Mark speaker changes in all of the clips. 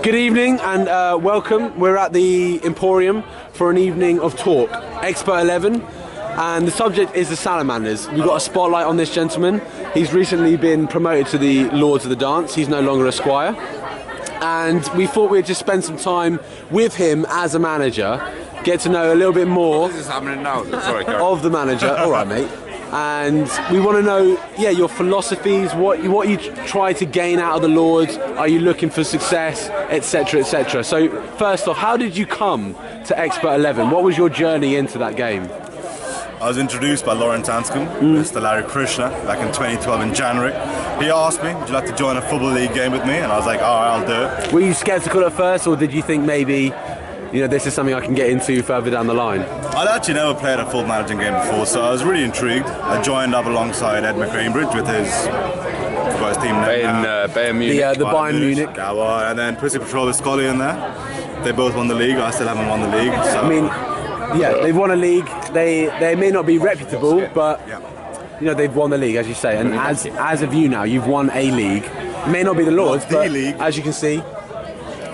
Speaker 1: Good evening and welcome. We're at the Emporium for an evening of talk, Xpert 11, and the subject is the Salamanders. We've got a spotlight on this gentleman. He's recently been promoted to the Lords of the Dance. He's no longer a squire. And we thought we'd just spend some time with him as a manager, get to know a little bit more
Speaker 2: This is happening now. Sorry,
Speaker 1: of the manager. All right, mate. And we want to know, your philosophies, what you try to gain out of the Lords. Are you looking for success, etc., etc.? So first off, how did you come to Xpert 11? What was your journey into that game?
Speaker 3: I was introduced by Lawrence Anscombe, Mr. Larry Krishna, back in 2012 in January. He asked me, would you like to join a Football League game with me? And I was like, all right, I'll do it.
Speaker 1: Were you sceptical at first, or did you think maybe, this is something I can get into further down the line?
Speaker 3: I'd actually never played a full managing game before, so I was really intrigued. I joined up alongside Ed McCambridge with his team name.
Speaker 2: Bayern Munich.
Speaker 1: The Bayern Munich.
Speaker 3: Yeah, well, and then Pussy Patrol with Scully in there. They both won the league. I still haven't won the league. So.
Speaker 1: I mean, they've won a league. They may not be reputable, but they've won the league, as you say. And as of you now, you've won a league. It may not be the Lords, but as you can see,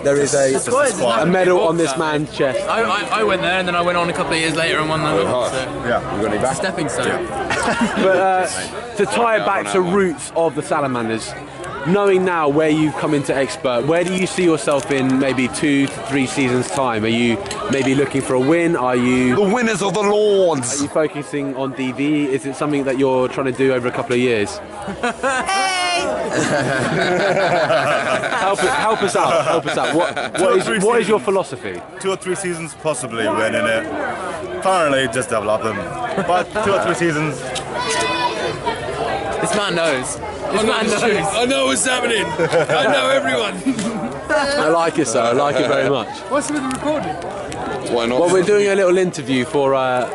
Speaker 1: there is a medal on this man's chest.
Speaker 4: I went there, and then I went on a couple of years later and won the league.
Speaker 3: Yeah,
Speaker 4: It's a stepping stone.
Speaker 3: Yeah.
Speaker 1: But to tie it back to roots of the Salamanders, knowing now where you've come into Xpert, where do you see yourself in maybe 2 to 3 seasons' time? Are you maybe looking for a win? Are you
Speaker 2: The winners of the Lords!
Speaker 1: Are you focusing on DV? Is it something that you're trying to do over a couple of years? Help us out. What is your philosophy?
Speaker 3: 2 or 3 seasons, possibly winning it. Currently, just develop them. But 2 or 3 seasons.
Speaker 4: This man knows. I know what's happening. I know everyone.
Speaker 1: I like it, sir. I like it very much.
Speaker 4: What's with the recording?
Speaker 2: Why not?
Speaker 1: Well, we're doing a little interview for our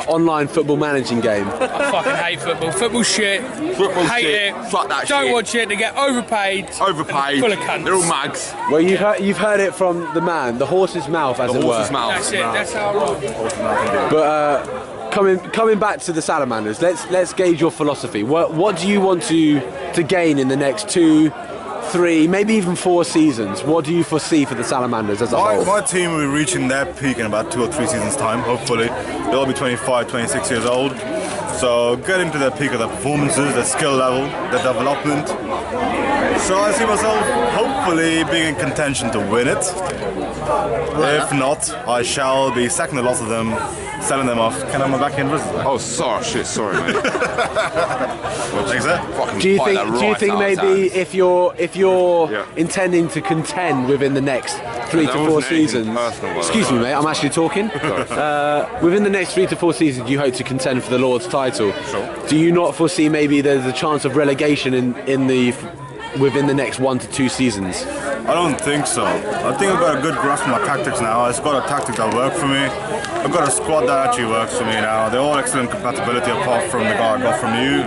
Speaker 1: online football managing game.
Speaker 4: I fucking hate football. Football shit. Hate it.
Speaker 2: Fuck that
Speaker 4: Don't
Speaker 2: shit.
Speaker 4: watch it. They get overpaid.
Speaker 2: Overpaid.
Speaker 4: Full of cunts.
Speaker 2: They're all mags.
Speaker 1: Well, you've heard it from the man, the horse's mouth, as
Speaker 2: The
Speaker 1: it
Speaker 2: horse's
Speaker 1: were.
Speaker 2: mouth.
Speaker 4: That's it. That's how I roll.
Speaker 1: But coming back to the Salamanders, let's gauge your philosophy. What do you want to gain in the next 2, 3, maybe even 4 seasons? What do you foresee for the Salamanders as a whole?
Speaker 3: My team will be reaching their peak in about 2 or 3 seasons' time, hopefully. They'll be 25, 26 years old. So getting to their peak of their performances, their skill level, their development. So I see myself hopefully being in contention to win it. If not, I shall be sacking the lots of them, selling them off. Can I have my back end business?
Speaker 2: Oh, sorry, mate.
Speaker 3: Thanks, sir.
Speaker 2: Fucking
Speaker 1: Do you
Speaker 2: bite
Speaker 1: think?
Speaker 2: that
Speaker 1: Do you
Speaker 2: right
Speaker 1: think
Speaker 2: out of
Speaker 1: maybe
Speaker 2: his
Speaker 1: if you're intending to contend within the next 3 to 4
Speaker 2: wasn't anything
Speaker 1: seasons?
Speaker 2: personal,
Speaker 1: Excuse me, mate. I'm actually talking. Within the next 3 to 4 seasons, you hope to contend for the Lord's title.
Speaker 3: Sure.
Speaker 1: Do you not foresee maybe there's a chance of relegation within the next 1 to 2 seasons?
Speaker 3: I don't think so. I think I've got a good grasp of my tactics now. I've got a tactic that works for me. I've got a squad that actually works for me now. They're all excellent compatibility apart from the guy I got from you.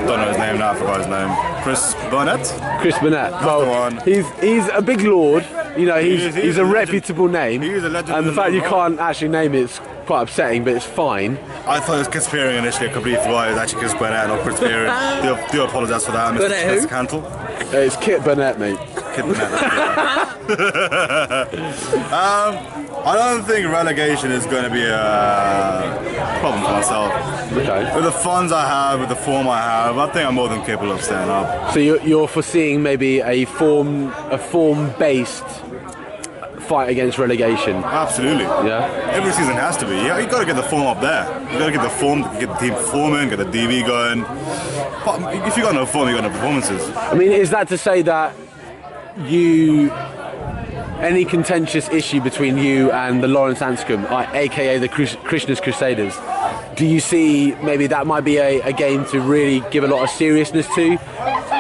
Speaker 3: Don't know his name now, I forgot his name. Chris Burnett?
Speaker 1: Chris Burnett.
Speaker 3: the
Speaker 1: Well,
Speaker 3: one.
Speaker 1: he's a big lord. He's a reputable name.
Speaker 3: He is a legend
Speaker 1: And the
Speaker 3: in the
Speaker 1: fact you
Speaker 3: Lord.
Speaker 1: can't actually name it is quite upsetting, but it's fine.
Speaker 3: I thought it was Chris Spearing initially. I completely forgot it was actually Chris Burnett, not Chris Spearing. do apologise for that,
Speaker 4: Burnett who?
Speaker 3: Mr. Cantle.
Speaker 1: It's Kit Burnett, mate.
Speaker 3: Kid Burnett. I don't think relegation is going to be a problem for myself.
Speaker 1: Okay.
Speaker 3: With the funds I have, with the form I have, I think I'm more than capable of staying up.
Speaker 1: So you're foreseeing maybe a form-based fight against relegation?
Speaker 3: Absolutely.
Speaker 1: Yeah.
Speaker 3: Every season has to be. Yeah, you got to get the form up there. You got to get the form, get the team performing, get the DV going. But if you got no form, you got no performances.
Speaker 1: I mean, is that to say that any contentious issue between you and the Lawrence Anscombe, aka the Krishna's Crusaders, do you see maybe that might be a game to really give a lot of seriousness to,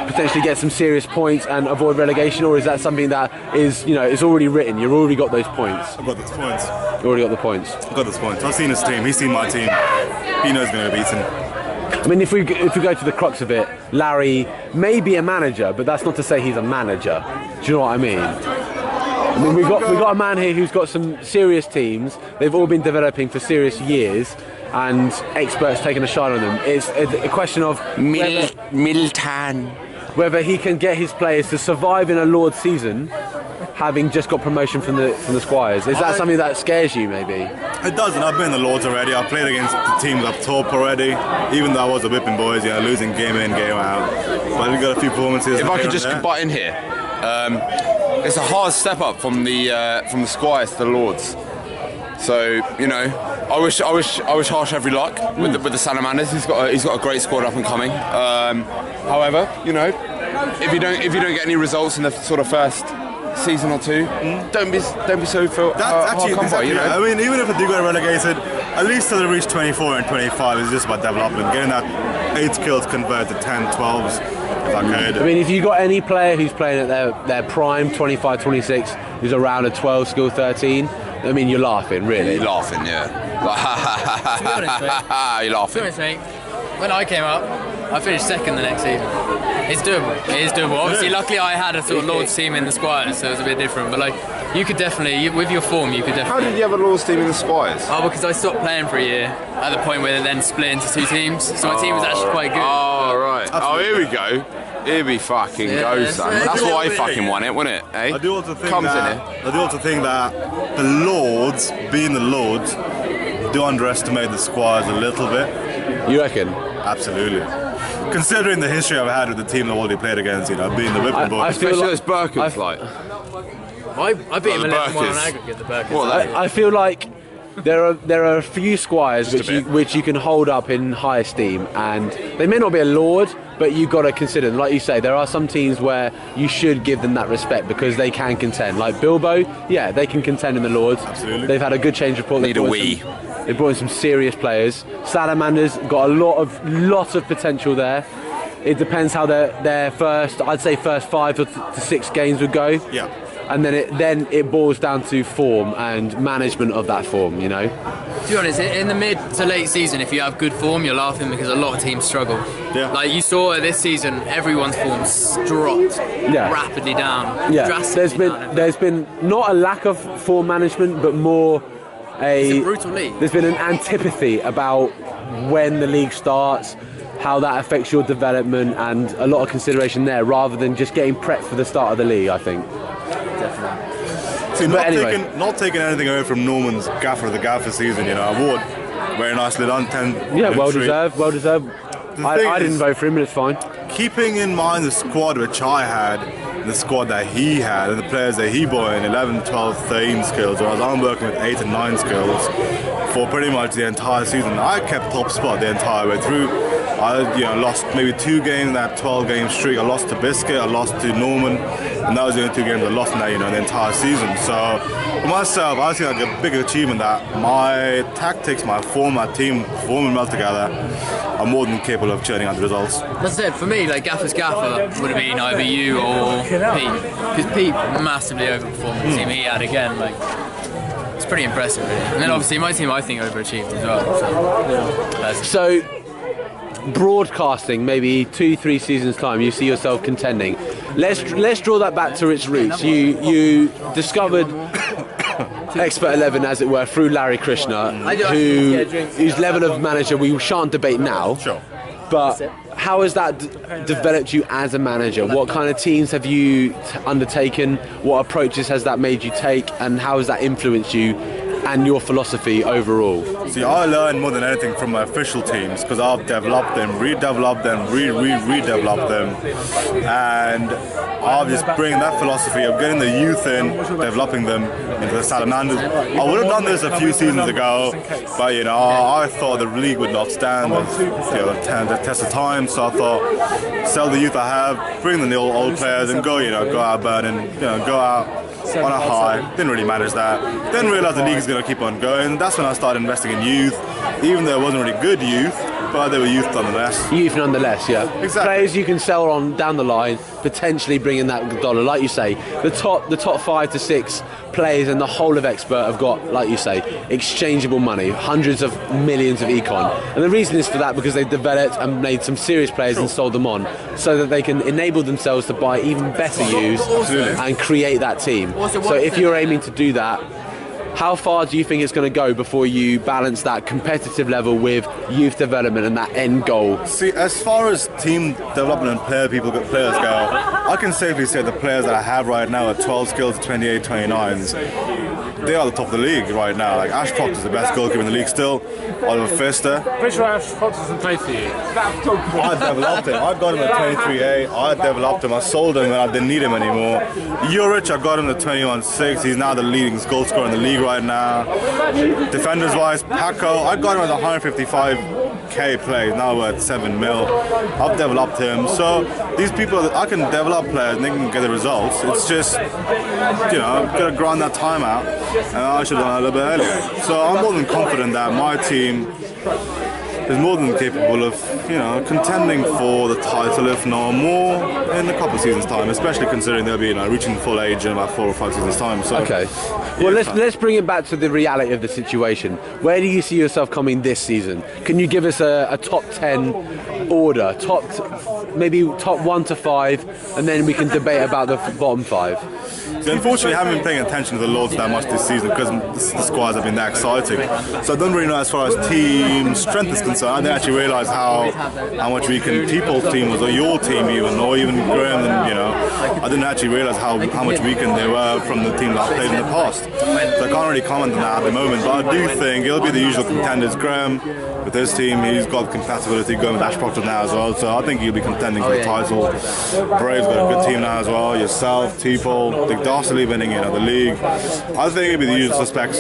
Speaker 1: potentially get some serious points and avoid relegation, or is that something that is, it's already written, you've already got those points?
Speaker 3: I've got those points.
Speaker 1: You've already got the points.
Speaker 3: I've got those points. I've seen his team. He's seen my team. He knows he's going to be beaten.
Speaker 1: I mean, if we go to the crux of it, Larry may be a manager, but that's not to say he's a manager. Do you know what I mean? I mean, we got a man here who's got some serious teams. They've all been developing for serious years, and Xpert's taking a shine on them. It's a question of
Speaker 2: Middleton.
Speaker 1: whether he can get his players to survive in a Lord's season having just got promotion from the Squires? Is that something that scares you, maybe?
Speaker 3: It doesn't. I've been in the Lords already. I've played against the teams up top already. Even though I was a whipping boys, losing game in, game out. But we've got a few performances.
Speaker 2: If I could just butt in here, it's a hard step up from the Squires to the Lords. So I wish Harsh every luck with the Salamanders. He's got a great squad up and coming. However, if you don't get any results in the sort of first season or two, don't be so hard come by.
Speaker 3: I mean, even if I do get relegated, at least till they reach 24 and 25 is just about development, getting that 8 skills converted to 10, 12s. If I could.
Speaker 1: I mean, if you got any player who's playing at their prime, 25, 26, who's around a 12 skill 13. I mean, you're laughing, really.
Speaker 2: You're laughing, yeah. Like,
Speaker 5: To be honest, mate,
Speaker 2: you're laughing.
Speaker 5: To be honest, mate, when I came up, I finished second the next season. It's doable. It is doable. Obviously, luckily I had a sort of Lords team in the Squires, so it was a bit different. But you could definitely, with your form, you could definitely.
Speaker 2: How did you have a Lords team in the Squires?
Speaker 5: Oh, because I stopped playing for a year at the point where they then split into 2 teams. So my team was actually quite good.
Speaker 2: Oh, right.
Speaker 3: Absolutely.
Speaker 2: Oh, here we go. Here we fucking go, son. That's why I fucking won it, wasn't it? Eh?
Speaker 3: I do also think
Speaker 2: Comes
Speaker 3: that
Speaker 2: in it.
Speaker 3: I do also think that the Lords, being the Lords, do underestimate the Squires a little bit.
Speaker 1: You reckon?
Speaker 3: Absolutely. Considering the history I've had with the team I've already played against, being the whipping boy.
Speaker 1: I feel
Speaker 2: Especially
Speaker 1: like-
Speaker 2: those Birkins, like.
Speaker 5: I beat him
Speaker 2: the
Speaker 5: 11-1 on
Speaker 2: Burkers.
Speaker 5: aggregate, the Burkers.
Speaker 2: What are they?
Speaker 1: I feel like there are a few Squires which you can hold up in high esteem, and they may not be a Lord, but you've got to consider them. Like you say, there are some teams where you should give them that respect because they can contend. Like Bilbo, yeah, they can contend in the Lords.
Speaker 3: Absolutely.
Speaker 1: They've had a good change report.
Speaker 2: Need a wee.
Speaker 1: They brought in some serious players. Salamanders got a lot of potential there. It depends how their first 5 to 6 games would go.
Speaker 3: Yeah.
Speaker 1: And then it boils down to form and management of that form,
Speaker 5: To be honest, in the mid to late season, if you have good form, you're laughing because a lot of teams struggle.
Speaker 3: Yeah.
Speaker 5: Like you saw this season, everyone's form's dropped rapidly down.
Speaker 1: Yeah,
Speaker 5: Drastically down.
Speaker 1: there's been not a lack of form management, but more
Speaker 5: It's a brutal league.
Speaker 1: There's been an antipathy about when the league starts, how that affects your development, and a lot of consideration there, rather than just getting prepped for the start of the league, I think.
Speaker 3: See,
Speaker 1: But anyway.
Speaker 3: not taking anything away from Norman's gaffer of the gaffer season, award. Very nicely done, 10.
Speaker 1: Yeah, well
Speaker 3: victory.
Speaker 1: deserved.
Speaker 3: The
Speaker 1: I
Speaker 3: thing
Speaker 1: didn't
Speaker 3: is-
Speaker 1: vote for him, but it's fine.
Speaker 3: Keeping in mind the squad which I had, the squad that he had, and the players that he brought in, 11, 12, 13 skills, whereas I'm working with 8 and 9 skills for pretty much the entire season. I kept top spot the entire way through. I lost maybe 2 games in that 12-game streak. I lost to Biscuit, I lost to Norman, and that was the only 2 games I lost in that, the entire season. So for myself, I see like a big achievement that my tactics, my form, my team performing well together, I'm more than capable of churning out the results.
Speaker 5: That's it. For me, like Gaffer's Gaffer would have been either you or Pete, because Pete massively overperformed the team he had again. Like it's pretty impressive, really. And then obviously my team, I think, overachieved as well.
Speaker 1: So, broadcasting, maybe 2-3 seasons time, you see yourself contending. Let's draw that back to its roots. You discovered Xpert 11, as it were, through Larry Krishna, whose level of manager we shan't debate now.
Speaker 3: Sure.
Speaker 1: But how has that developed you as a manager? What kind of teams have you undertaken? What approaches has that made you take? And how has that influenced you and your philosophy overall?
Speaker 3: See, I learned more than anything from my official teams because I've developed them, redeveloped them, redeveloped them, and I'll just bring that philosophy of getting the youth in, developing them into the Salamanders. I would have done this a few seasons ago, but I thought the league would not stand the test of time, so I thought sell the youth I have, bring in the old players, and go out burning, go out on a high. Didn't really manage that. Then realised the league is going to keep on going. That's when I started investing in youth, even though it wasn't really good youth, but they were youth nonetheless.
Speaker 1: Youth nonetheless, yeah.
Speaker 3: Exactly.
Speaker 1: Players you can sell on down the line, potentially bring in that dollar. Like you say, the top 5 to 6 players in the whole of Xpert have got, like you say, exchangeable money, hundreds of millions of econ. And the reason is for that because they've developed and made some serious players and sold them on, so that they can enable themselves to buy even better youths and create that team. So if you're aiming to do that, How far do you think it's going to go before you balance that competitive level with youth development and that end goal?
Speaker 3: See, as far as team development and players go, I can safely say the players that I have right now are 12 skills, 28, 29s. They are the top of the league right now. Like Ash Proctor is the best goalkeeper in the league still. Oliver Fister.
Speaker 4: Which one Ash Proctor doesn't play for you?
Speaker 3: I developed him. I got him at 23A. I developed him. I sold him when I didn't need him anymore. Juric, I got him at 21-6. He's now the leading goal scorer in the league right now. Defenders wise, Paco, I got him at 155k play. Now we're at 7 mil. I've developed him. So these people, I can develop players and they can get the results. It's just, gotta grind that time out. And I should have done it a little bit earlier. So I'm more than confident that my team is more than capable of, contending for the title, if not more, in a couple of seasons' time. Especially considering they'll be, reaching full age in about 4 or 5 seasons' time. So,
Speaker 1: okay. Well, let's bring it back to the reality of the situation. Where do you see yourself coming this season? Can you give us a top 10 order, maybe top 1 to 5, and then we can debate about the bottom 5?
Speaker 3: So unfortunately, I haven't been paying attention to the Lords that much this season because the squads have been that exciting. So I don't really know as far as team strength is concerned. I didn't actually realise how much weak T-Paul's team was, or your team even, or even Graham. I didn't actually realise how much weakened they were from the team that I played in the past. So I can't really comment on that at the moment. But I do think it'll be the usual contenders. Graham, with his team, he's got compatibility going with Ash Proctor now as well. So I think he'll be contending for the title. Brave's got a good team now as well. Yourself, T-Paul, Dick Darsley winning the league. I think it'll be the usual suspects,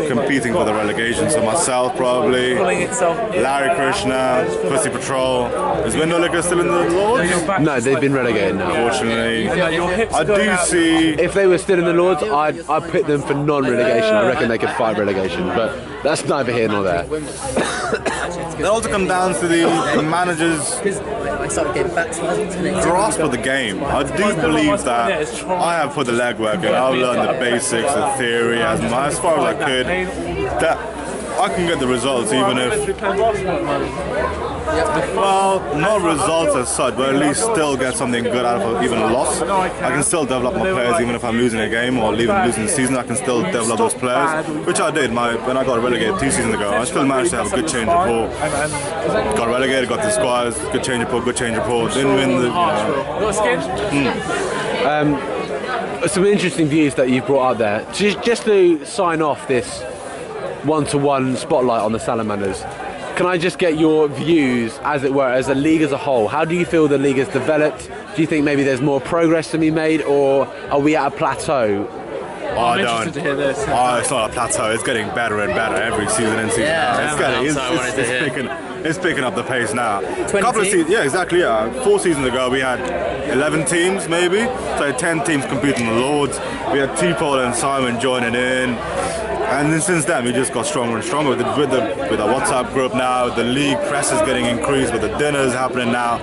Speaker 3: competing for the relegation. So myself probably, Larry Krishna, Pussy Patrol. Is Window Liquor still in the Lords?
Speaker 1: No, they've been relegated now.
Speaker 3: Unfortunately. I do see...
Speaker 1: If they were still in the Lords, I'd put them for non-relegation. I reckon they could fight relegation, but that's neither here nor there.
Speaker 3: That also comes down to the managers' grasp of the game. I do believe that I have put the legwork in. I've learned the basics, the theory as far as I could. That I can get the results even if... Well, not results as such, but at least still get something good out of even a loss. I can still develop my players even if I'm losing a game or losing the season. I can still develop those players, which I did. When I got relegated 2 seasons ago, I still managed to have a good change report. Got relegated, got the squads, good change report. Didn't win the...
Speaker 1: Some interesting views that you've brought out there. Just to sign off this one-to-one spotlight on the Salamanders, can I just get your views, as it were, as a league as a whole? How do you feel the league has developed? Do you think maybe there's more progress to be made, or are we at a plateau?
Speaker 3: I'm interested to hear this. It's not a plateau. It's getting better and better every season and season. It's picking up the pace now. Exactly. 4 seasons ago we had 11 teams maybe, so 10 teams competing in the Lords. We had T-Paul and Simon joining in. And then since then, we just got stronger and stronger with the WhatsApp group now. The league press is getting increased with the dinners happening now.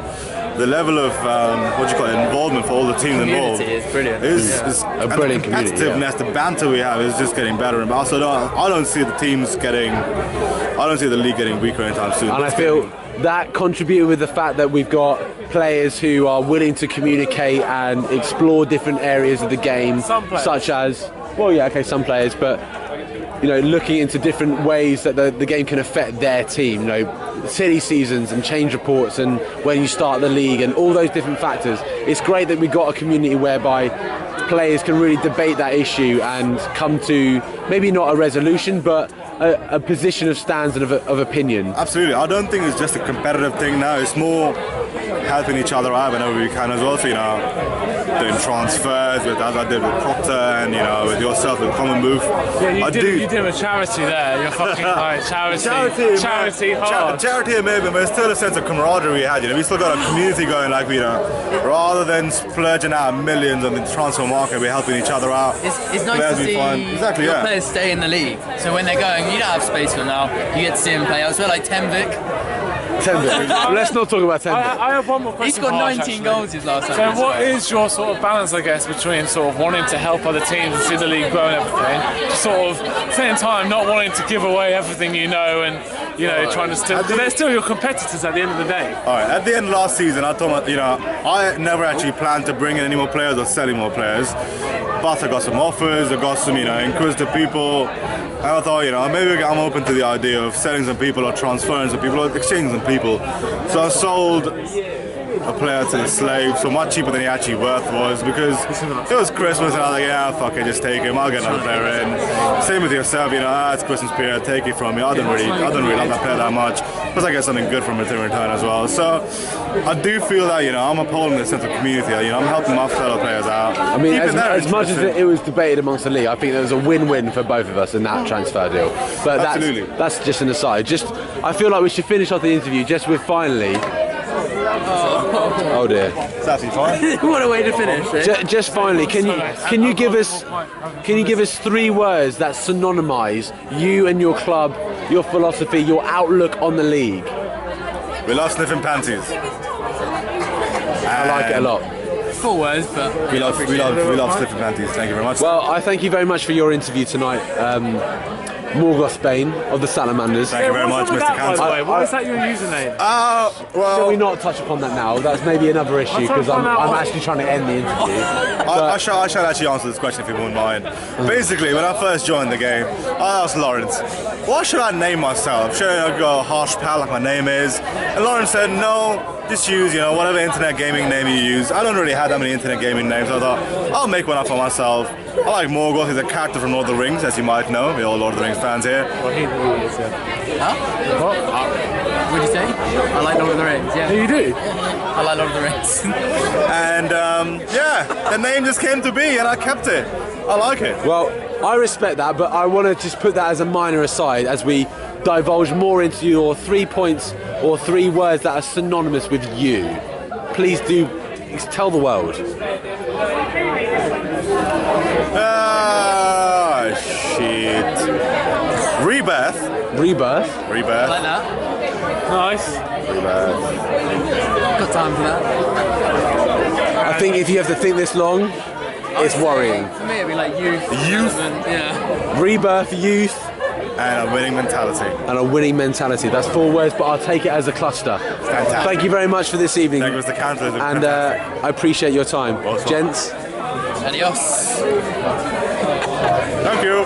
Speaker 3: The level of involvement for all the teams involved
Speaker 5: is brilliant.
Speaker 3: Is
Speaker 1: a brilliant community.
Speaker 3: Competitiveness, the banter we have is just getting better and better. So I don't see the league getting weaker anytime soon.
Speaker 1: And I feel that contributed with the fact that we've got players who are willing to communicate and explore different areas of the game, such as, some players, but looking into different ways that the game can affect their team, silly seasons and change reports and when you start the league and all those different factors. It's great that we've got a community whereby players can really debate that issue and come to maybe not a resolution, but a position of stance and of opinion.
Speaker 3: Absolutely. I don't think it's just a competitive thing now. It's more helping each other out whenever we can as well. So, doing transfers as I did with Proctor and with yourself with Common Booth.
Speaker 4: You did a charity there. You're fucking right. Charity hard.
Speaker 3: Charity maybe, but it's still a sense of camaraderie we had. We still got a community going. Rather than splurging out millions on the transfer market, we're helping each other out.
Speaker 5: It's nice to see players stay in the league. So when they're going, you don't have space for them now. You get to see them play elsewhere, like Tenvik.
Speaker 1: Let's not talk about Tenvik.
Speaker 4: I have one more question.
Speaker 5: He's got 19 goals his last time.
Speaker 4: So what is your sort of balance, I guess, between sort of wanting to help other teams and see the league grow and everything, to sort of, at the same time, not wanting to give away everything and, trying to still... They're still your competitors at the end of the day.
Speaker 3: All right, at the end of last season, I told I never actually planned to bring in any more players or selling more players. but I got some offers, I got some, inquisitive people. And I thought, maybe I'm open to the idea of selling some people or transferring some people or exchanging some people. So I sold a player to the slave, so much cheaper than he actually worth was, because it was Christmas and I was like, yeah, fuck it, just take him, I'll get another player in. Same with yourself, it's Christmas period, take it from me. I don't really love that player that much, plus I get something good from it in return as well. So I do feel that, I'm upholding the sense of community, I'm helping my fellow players out.
Speaker 1: I mean, as much as it was debated amongst the league, I think there was a win-win for both of us in that transfer deal. But that's just an aside. I feel like we should finish off the interview just with finally. Oh dear.
Speaker 3: It's absolutely fine.
Speaker 5: What a way to finish. Eh?
Speaker 1: Just finally, can you give us 3 words that synonymise you and your club, your philosophy, your outlook on the league?
Speaker 3: We love sniffing panties.
Speaker 1: I like it a lot.
Speaker 5: 4 words, but
Speaker 3: we love sniffing panties. Thank you very much.
Speaker 1: Well, I thank you very much for your interview tonight. Morgoth Spain of the Salamanders.
Speaker 3: Thank you very much, Mr. Cantor.
Speaker 4: Why is that your username?
Speaker 1: Shall we not touch upon that now? That's maybe another issue, because I'm actually trying to end the interview.
Speaker 3: I shall actually answer this question if you wouldn't mind. Basically, when I first joined the game, I asked Lawrence, what should I name myself? Should I go Harsh Pal like my name is? And Lawrence said, no, just use whatever internet gaming name you use. I don't really have that many internet gaming names, so I thought I'll make one up for myself. I like Morgoth. He's a character from Lord of the Rings, as you might know. We're all Lord of the Rings fans here.
Speaker 5: Well, he is, Huh? What? What did you say? I like Lord of the Rings, yeah.
Speaker 4: You do?
Speaker 5: I like Lord of the Rings.
Speaker 3: And the name just came to be and I kept it. I like it.
Speaker 1: Well, I respect that, but I want to just put that as a minor aside as we divulge more into your 3 points or 3 words that are synonymous with you. Please do tell the world.
Speaker 3: Shit. Rebirth.
Speaker 5: I like that.
Speaker 4: Nice.
Speaker 5: Got time for that.
Speaker 1: I think if you have to think this long, it's worrying.
Speaker 5: For me, it'd be like youth. Yeah.
Speaker 1: Rebirth, youth.
Speaker 3: And a winning mentality. That's 4 words, but I'll take it as a cluster. Fantastic.
Speaker 1: Thank you very much for this evening.
Speaker 3: Thank you, Mr. Cantor.
Speaker 1: And I appreciate your time.
Speaker 3: Awesome.
Speaker 1: Gents.
Speaker 5: Adios.
Speaker 3: Thank you.